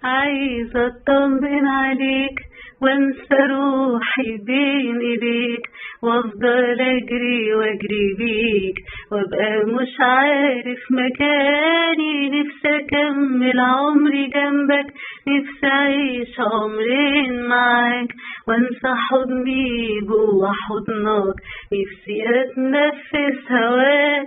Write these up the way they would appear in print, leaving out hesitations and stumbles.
عايزة اطمن عليك وانسى روحي بين ايديك، وافضل اجري واجري بيك، وابقى مش عارف مكاني. نفسي اكمل عمري جنبك، نفسي اعيش عمرين معاك، وانسى حضني جوا حضنك، نفسي اتنفس هواك.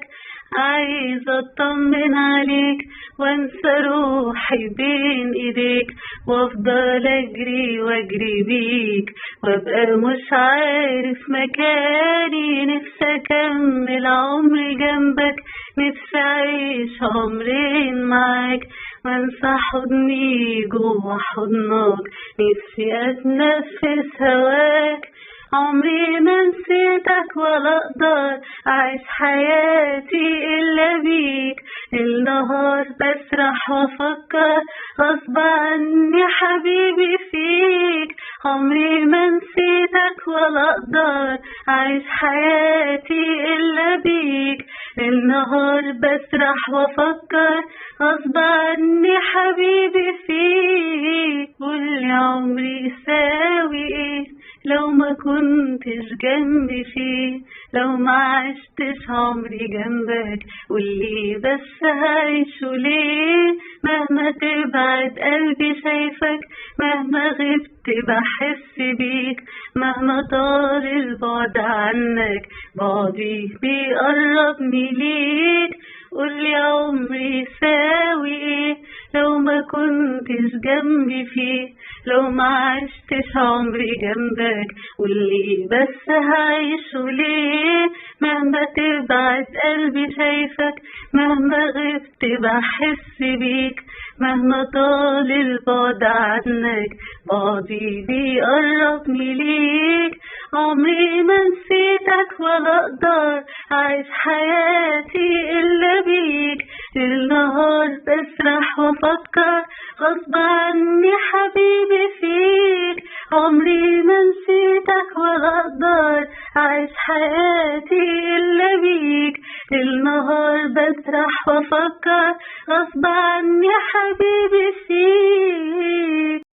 عايزة اطمن عليك وانسى روحي بين ايديك، وافضل اجري واجري بيك، وابقى مش عارف مكاني. نفسي اكمل عمري جنبك، نفسي اعيش عمرين معاك، وانسى حضني جوا حضنك، نفسي اتنفس هواك. عمري ما نسيتك ولا اقدر اعيش حياتي الا بيك، النهار بسرح وافكر غصب عني حبيبي فيك. عمري ما نسيتك ولا اقدر اعيش حياتي الا بيك، النهار بسرح وافكر غصب عني حبيبي فيك. قولي عمري يساوي ايه لو ما كنتش جنبي فيه، لو ما عشتش عمري جنبك، قولي بس هعيشه ليه؟ مهما تبعد قلبي شايفك، مهما غبت بحس بيك، مهما طال البعد عنك بعدي بيقربني ليك. قولي عمري يساوي ايه لو ما كنتش جنبي فيه، لو ما عشتش عمري جنبك، قولي بس هعيشه ليه؟ مهما تبعد قلبي شايفك، مهما غبت بحس بيك، مهما طال البعد عنك بعدي بيقربني ليك. عمري ما نسيتك ولا اقدر اعيش حياتي الا بيك، النهار بسرح وافكر غصب عني حبيبي فيك. عمري ما نسيتك ولا اقدر اعيش حياتي الا بيك، النهار بسرح وافكر غصب عني حبيبي فيك.